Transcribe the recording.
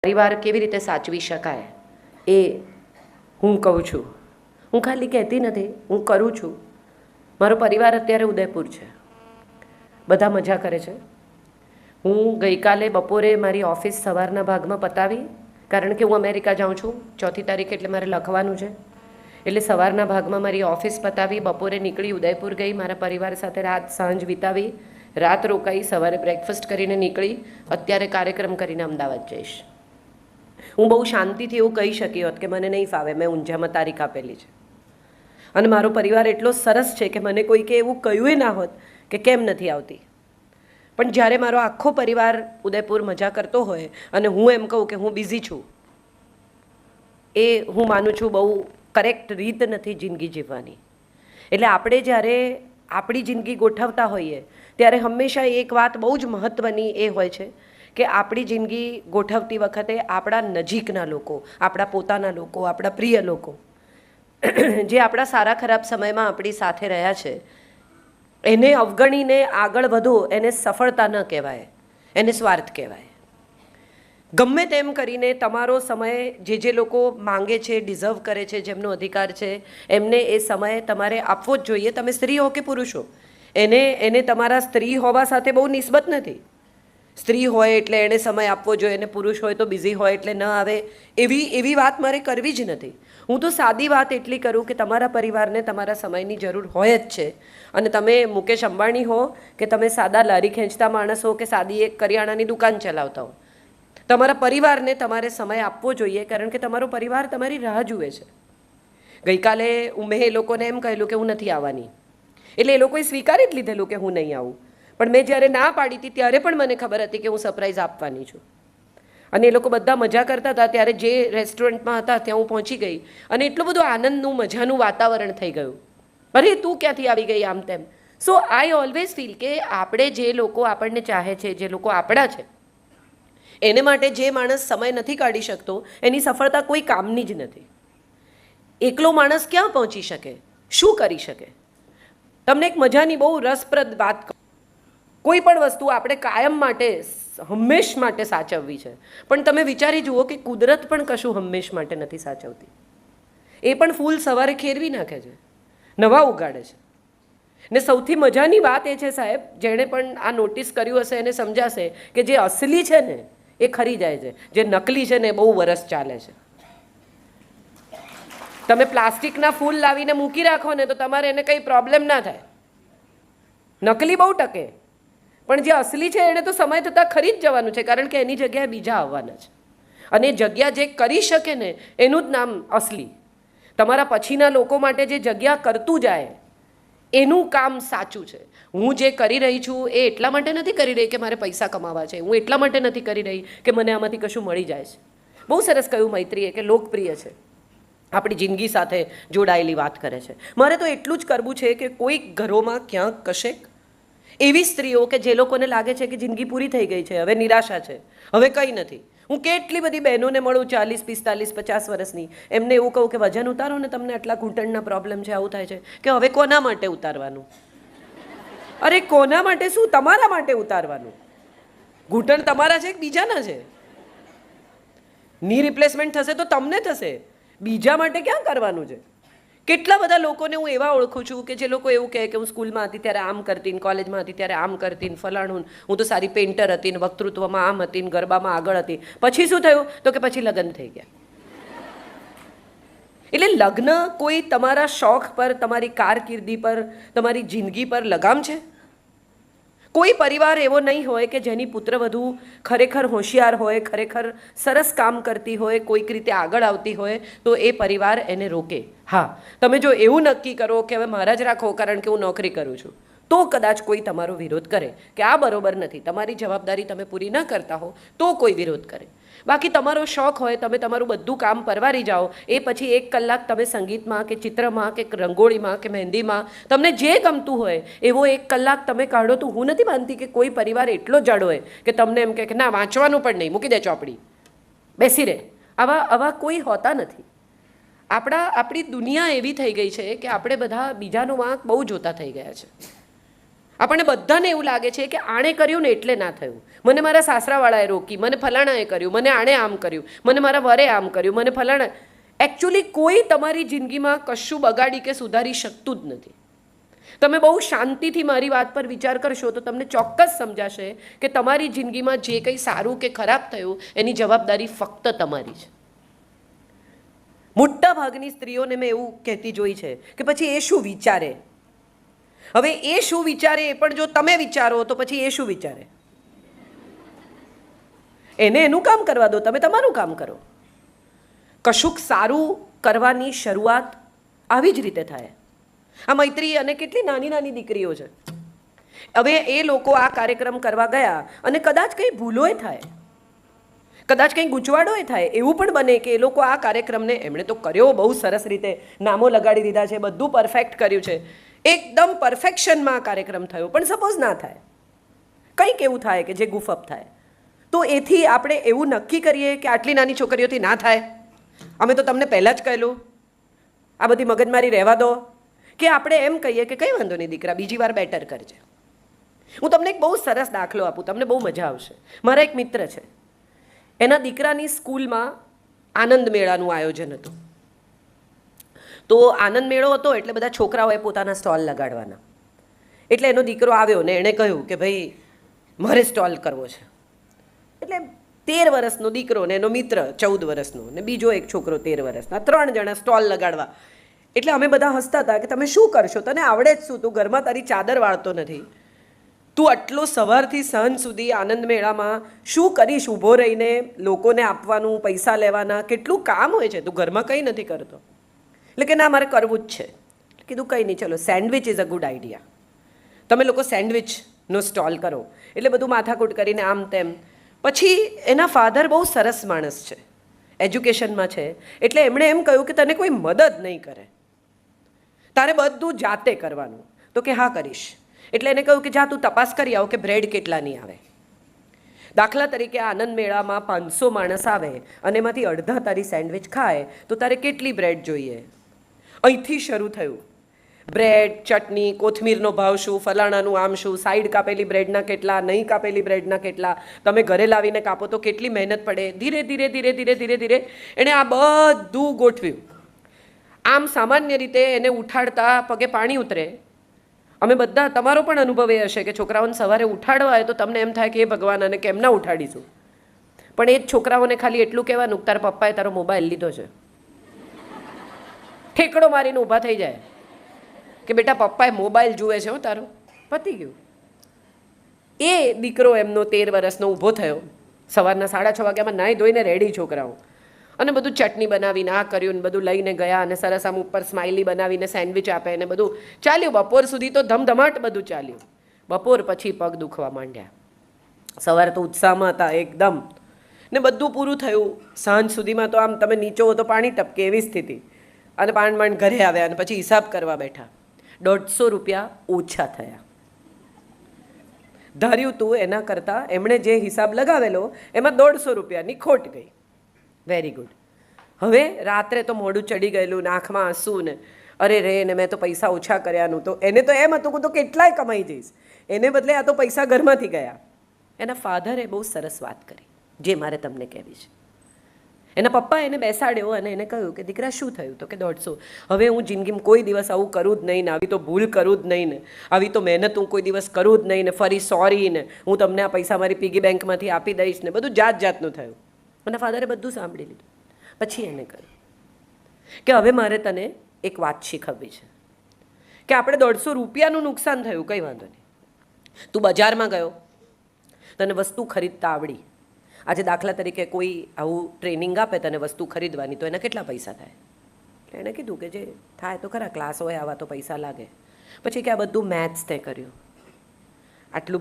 પરિવાર કેવી રીતે સાચવી શકાય એ હું કહું છું. હું ખાલી કહેતી નથી, હું કરું છું. મારો પરિવાર અત્યારે ઉદયપુર છે, બધા મજા કરે છે. હું ગઈકાલે બપોરે મારી ઓફિસ સવારના ભાગમાં પતાવી, કારણ કે હું અમેરિકા જાઉં છું 4મી તારીખે, એટલે મારે લખવાનું છે. એટલે સવારના ભાગમાં મારી ઓફિસ પતાવી બપોરે નીકળી ઉદયપુર ગઈ, મારા પરિવાર સાથે રાત સાંજ વિતાવી, રાત રોકાઈ, સવારે બ્રેકફાસ્ટ કરીને નીકળી. અત્યારે કાર્યક્રમ કરીને અમદાવાદ જઈશ. હું બહુ શાંતિથી એવું કહી શકી હોત કે મને નહીં ફાવે, મેં ઊંઝામાં તારીખ આપેલી છે. અને મારો પરિવાર એટલો સરસ છે કે મને કોઈકે એવું કહ્યું ના હોત કે કેમ નથી આવતી. પણ જ્યારે મારો આખો પરિવાર ઉદયપુર મજા કરતો હોય અને હું એમ કહું કે હું બિઝી છું, એ હું માનું છું બહુ કરેક્ટ રીત નથી જિંદગી જીવવાની. એટલે આપણે જ્યારે આપણી જિંદગી ગોઠવતા હોઈએ ત્યારે હંમેશા એક વાત બહુ જ મહત્ત્વની એ હોય છે કે આપણી જિંદગી ગોઠવતી વખતે આપણા નજીકના લોકો, આપણા પોતાના લોકો, આપણા પ્રિય લોકો, જે આપણા સારા ખરાબ સમયમાં આપણી સાથે રહ્યા છે, એને અવગણીને આગળ વધો, એને સફળતા ન કહેવાય, એને સ્વાર્થ કહેવાય. ગમે તેમ કરીને તમારો સમય જે લોકો માંગે છે, ડિઝર્વ કરે છે, જેમનો અધિકાર છે, એમને એ સમય તમારે આપવો જ જોઈએ. તમે સ્ત્રી હો કે પુરુષ હો, એને તમારા સ્ત્રી હોવા સાથે બહુ નિસ્બત નથી. સ્ત્રી હોય એટલે એણે સમય આપવો જોઈએ, અને પુરુષ હોય તો બિઝી હોય એટલે ન આવે, એવી વાત મારે કરવી જ નથી. હું તો સાદી વાત એટલી કરું કે તમારા પરિવારને તમારા સમયની જરૂર હોય જ છે. અને તમે મુકેશ અંબાણી હો કે તમે સાદા લારી ખેંચતા માણસ હો કે સાદી એક કરિયાણાની દુકાન ચલાવતા હો, તમારા પરિવારને તમારે સમય આપવો જોઈએ, કારણ કે તમારો પરિવાર તમારી રાહ જુએ છે. ગઈકાલે મેં એ લોકોને એમ કહેલું કે હું નથી આવવાની, એટલે એ લોકોએ સ્વીકારી જ લીધેલું કે હું નહીં આવું. પણ મેં જ્યારે ના પાડી હતી ત્યારે પણ મને ખબર હતી કે હું સરપ્રાઈઝ આપવાની છું. અને એ લોકો બધા મજા કરતા હતા, ત્યારે જે રેસ્ટોરન્ટમાં હતા ત્યાં હું પહોંચી ગઈ અને એટલું બધું આનંદનું મજાનું વાતાવરણ થઈ ગયું. અરે તું ક્યાંથી આવી ગઈ, આમ તેમ. સો આઈ ઓલવેઝ ફીલ કે આપણે જે લોકો આપણને ચાહે છે, જે લોકો આપણા છે, એને માટે જે માણસ સમય નથી કાઢી શકતો એની સફળતા કોઈ કામની જ નથી. એકલો માણસ ક્યાં પહોંચી શકે, શું કરી શકે? તમને એક મજાની બહુ રસપ્રદ વાત કહું. કોઈ પણ વસ્તુ આપણે કાયમ માટે, હંમેશ માટે સાચવવી છે, પણ તમે વિચારી જુઓ કે કુદરત પણ કશું હંમેશ માટે નથી સાચવતી. એ પણ ફૂલ સવારે ખેરવી નાખે છે, નવા ઉગાડે છે. ને સૌથી મજાની વાત એ છે સાહેબ, જેણે પણ આ નોટિસ કર્યું હશે એને સમજાશે કે જે અસલી છે ને એ ખરી જાય છે, જે નકલી છે ને એ બહુ વરસ ચાલે છે. તમે પ્લાસ્ટિકના ફૂલ લાવીને મૂકી રાખો ને તો તમારે એને કંઈ પ્રોબ્લેમ ના થાય, નકલી બહુ ટકે. પણ જે અસલી છે એને તો સમય થતાં ખરી જ જવાનું છે, કારણ કે એની જગ્યાએ બીજા આવવાના છે. અને એ જગ્યા જે કરી શકે ને એનું જ નામ અસલી. તમારા પછીના લોકો માટે જે જગ્યા કરતું જાય એનું કામ સાચું છે. હું જે કરી રહી છું એ એટલા માટે નથી કરી રહી કે મારે પૈસા કમાવા છે, હું એટલા માટે નથી કરી રહી કે મને આમાંથી કશું મળી જાય છે. બહુ સરસ કહ્યું મૈત્રીએ કે લોકપ્રિય છે, આપણી જિંદગી સાથે જોડાયેલી વાત કરે છે. મારે તો એટલું જ કરવું છે કે કોઈક ઘરોમાં ક્યાંક કશેક એવી સ્ત્રીઓ કે જે લોકોને લાગે છે કે જિંદગી પૂરી થઈ ગઈ છે, હવે નિરાશા છે, હવે કંઈ નથી. હું કેટલી બધી બહેનોને મળું 40, 45, 50 વર્ષની, એમને એવું કહું કે વજન ઉતારો ને, તમને આટલા ઘૂંટણના પ્રોબ્લેમ છે, આવું થાય છે, કે હવે કોના માટે ઉતારવાનું? અરે કોના માટે શું, તમારા માટે ઉતારવાનું. ઘૂંટણ તમારા છે કે બીજાના છે? ની રિપ્લેસમેન્ટ થશે તો તમને થશે, બીજા માટે ક્યાં કરવાનું છે? કેટલા બધા લોકોને હું એવા ઓળખું છું કે જે લોકો એવું કહે કે હું સ્કૂલમાં હતી ત્યારે આમ કરતી, કોલેજમાં હતી ત્યારે આમ કરતી, ફલાણું, હું તો સારી પેઇન્ટર હતી, ને વક્તૃત્વમાં આમ હતી, ને ગરબામાં આગળ હતી. પછી શું થયું? તો કે પછી લગ્ન થઈ ગયા. એટલે લગ્ન કોઈ તમારા શોખ પર, તમારી કારકિર્દી પર, તમારી જિંદગી પર લગામ છે? કોઈ પરિવાર એવો નહીં હોય કે જેની પુત્રવધુ ખરેખર હોશિયાર હોય, ખરેખર સરસ કામ કરતી હોય, કોઈક રીતે આગળ આવતી હોય તો એ પરિવાર એને રોકે. હા, તમે જો એવું નક્કી કરો કે હવે મારા જ રાખો કારણ કે હું નોકરી કરું છું, તો કદાચ કોઈ તમારો વિરોધ કરે કે આ બરોબર નથી, તમારી જવાબદારી તમે પૂરી ન કરતા હો તો કોઈ વિરોધ કરે. બાકી તમારો શોખ હોય, તમે તમારું બધું કામ પરવારી જાઓ, એ પછી 1 કલાક તમે સંગીતમાં કે ચિત્રમાં કે રંગોળીમાં કે મહેંદીમાં, તમને જે ગમતું હોય એવો 1 કલાક તમે કાઢો. તો હું નથી માનતી કે કોઈ પરિવાર એટલો જાડો હોય કે તમને એમ કહે કે ના વાંચવાનું પણ નહીં, મૂકી દે ચોપડી, બેસી રહે. આવા કોઈ હોતા નથી. આપણી દુનિયા એવી થઈ ગઈ છે કે આપણે બધા બીજાનો વાંક બહુ જોતા થઈ ગયા છે. આપણને બધાને એવું લાગે છે કે આણે કર્યું ને એટલે ના થયું, મને મારા સાસરાવાળાએ રોકી, મને ફલાણાએ કર્યું, મને આણે આમ કર્યું, મને મારા વરે આમ કર્યું, મને ફલાણા. એકચ્યુઅલી કોઈ તમારી જિંદગીમાં કશું બગાડી કે સુધારી શકતું જ નથી. તમે બહુ શાંતિથી મારી વાત પર વિચાર કરશો તો તમને ચોક્કસ સમજાશે કે તમારી જિંદગીમાં જે કંઈ સારું કે ખરાબ થયું એની જવાબદારી ફક્ત તમારી છે. મોટા ભાગની સ્ત્રીઓને મેં એવું કહેતી જોઈ છે કે પછી એ શું વિચારે. હવે એ શું વિચારે એ પણ જો તમે વિચારો તો પછી એ શું વિચારે? એને એનું કામ કરવા દો, તમે તમારું કામ કરો. કશુંક સારું કરવાની શરૂઆત આવી જ રીતે થાય. આ મૈત્રી અને કેટલી નાની નાની દીકરીઓ છે. હવે એ લોકો આ કાર્યક્રમ કરવા ગયા અને કદાચ કંઈ ભૂલોય થાય, કદાચ કંઈ ગૂંચવાડોય થાય. એવું પણ બને કે એ લોકો આ કાર્યક્રમને એમણે તો કર્યો બહુ સરસ રીતે, નામો લગાડી દીધા છે, બધું પરફેક્ટ કર્યું છે, એકદમ પરફેક્શનમાં આ કાર્યક્રમ થયો, પણ સપોઝ ના થાય, કંઈક એવું થાય કે જે ગુફઅપ થાય, તો એથી આપણે એવું નક્કી કરીએ કે આટલી નાની છોકરીઓથી ના થાય, અમે તો તમને પહેલાં જ કહેલું, આ બધી મગજમારી રહેવા દો. કે આપણે એમ કહીએ કે કંઈ વાંધો નહીં દીકરા, બીજી વાર બેટર કરજે. હું તમને એક બહુ સરસ દાખલો આપું, તમને બહુ મજા આવશે. મારા એક મિત્ર છે, એના દીકરાની સ્કૂલમાં આનંદ મેળાનું આયોજન હતું. તો આનંદ મેળો હતો એટલે બધા છોકરાઓએ પોતાના સ્ટોલ લગાડવાના. એટલે એનો દીકરો આવ્યો ને એણે કહ્યું કે ભાઈ મારે સ્ટોલ કરવો છે. એટલે 13 વર્ષનો દીકરો ને એનો મિત્ર 14 વર્ષનો ને બીજો એક છોકરો 13 વર્ષના, 3 જણા સ્ટોલ લગાડવા. એટલે અમે બધા હસતા હતા કે તમે શું કરશો, તને આવડે જ શું, તું ઘરમાં તારી ચાદર વાળતો નથી, તું આટલો સવારથી સાંજ સુધી આનંદ મેળામાં શું કરીશ, ઊભો રહીને લોકોને આપવાનું, પૈસા લેવાના, કેટલું કામ હોય છે, તું ઘરમાં કંઈ નથી કરતો. એટલે કે ના મારે કરવું જ છે. કીધું કંઈ નહીં, ચલો sandwich is a good idea, તમે લોકો સેન્ડવિચનો સ્ટોલ કરો. એટલે બધું માથાકૂટ કરીને આમ તેમ. પછી એના ફાધર બહુ સરસ માણસ છે, એજ્યુકેશનમાં છે, એટલે એમણે એમ કહ્યું કે તને કોઈ મદદ નહીં કરે, તારે બધું જાતે કરવાનું. તો કે હા કરીશ. એટલે એને કહ્યું કે જા તું તપાસ કરી આવ કે બ્રેડ કેટલાની આવે. દાખલા તરીકે આનંદ મેળામાં 500 માણસ આવે અને એમાંથી અડધા તારી સેન્ડવિચ ખાય તો તારે કેટલી બ્રેડ જોઈએ? અહીંથી શરૂ થયું. બ્રેડ, ચટણી, કોથમીરનો ભાવ શું, ફલાણાનું આમ શું, સાઈડ કાપેલી બ્રેડના કેટલા, નહીં કાપેલી બ્રેડના કેટલા, તમે ઘરે લાવીને કાપો તો કેટલી મહેનત પડે. ધીરે ધીરે ધીરે ધીરે ધીરે ધીરે એણે આ બધું ગોઠવ્યું. આમ સામાન્ય રીતે એને ઉઠાડતા પગે પાણી ઉતરે. અમે બધા, તમારો પણ અનુભવ એ હશે કે છોકરાઓને સવારે ઉઠાડવા હોય તો તમને એમ થાય કે એ ભગવાન અને કેમ ના ઉઠાડીશું. પણ એ જ છોકરાઓને ખાલી એટલું કહેવાનું કે તારા પપ્પાએ તારો મોબાઈલ લીધો છે, ઠેકડો મારીને ઊભા થઈ જાય કે બેટા પપ્પાએ મોબાઈલ જુએ છે, હો તારો, પતી ગયું. એ દીકરો એમનો 13 વર્ષનો ઊભો થયો, સવારના 6:30 વાગ્યામાં નાહી ધોઈને રેડી છોકરાઓ, અને બધું ચટણી બનાવીને આ કર્યું ને બધું લઈને ગયા અને સરસ આમ ઉપર સ્માઇલી બનાવીને સેન્ડવિચ આપે ને બધું ચાલ્યું. બપોર સુધી તો ધમધમાટ બધું ચાલ્યું. બપોર પછી પગ દુખવા માંડ્યા. સવારે તો ઉત્સાહમાં હતા એકદમ ને બધું પૂરું થયું. સાંજ સુધીમાં તો આમ તમે નીચો તો પાણી ટપકે એવી સ્થિતિ. અને માંડ ઘરે આવ્યા અને પછી હિસાબ કરવા બેઠા. 150 રૂપિયા ઓછા થયા. ધાર્યું તું એના કરતાં એમણે જે હિસાબ લગાવેલો એમાં 150 રૂપિયાની ખોટ ગઈ. Very good. હવે રાત્રે તો મોઢું ચડી ગયેલું, નાકમાં આંસુ ને અરે રે ને મેં તો પૈસા ઓછા કર્યાનું. તો એને તો એમ હતું કે તો કેટલાય કમાઈ જઈશ, એને બદલે આ તો પૈસા ઘરમાંથી ગયા. એના ફાધરે બહુ સરસ વાત કરી જે મારે તમને કહેવી છે. એના પપ્પા એને બેસાડ્યો અને એને કહ્યું કે દીકરા શું થયું? તો કે 150. હવે હું જિંદગીમાં કોઈ દિવસ આવું કરું જ નહીં ને, આવી તો ભૂલ કરું જ નહીં ને, આવી તો મહેનત હું કોઈ દિવસ કરું જ નહીં ને, ફરી સોરી ને હું તમને આ પૈસા મારી પીગી બેંકમાંથી આપી દઈશ ને, બધું જાત જાતનું થયું. અને ફાધરે બધું સાંભળી લીધું. પછી એને કહ્યું કે હવે મારે તને એક વાત શીખવવી છે કે આપણે 150 રૂપિયાનું નુકસાન થયું, કંઈ વાંધો નહીં. તું બજારમાં ગયો, તને વસ્તુ ખરીદતા આવડી. આજે દાખલા તરીકે કોઈ આવું ટ્રેનિંગ આપે તને વસ્તુ ખરીદવાની, તો એના કેટલા પૈસા થાય? એટલે એણે કીધું કે જે થાય તો ખરા, ક્લાસ હોય આવા તો પૈસા લાગે. પછી કે આ બધું મેથ્સ તે કર્યું, આટલું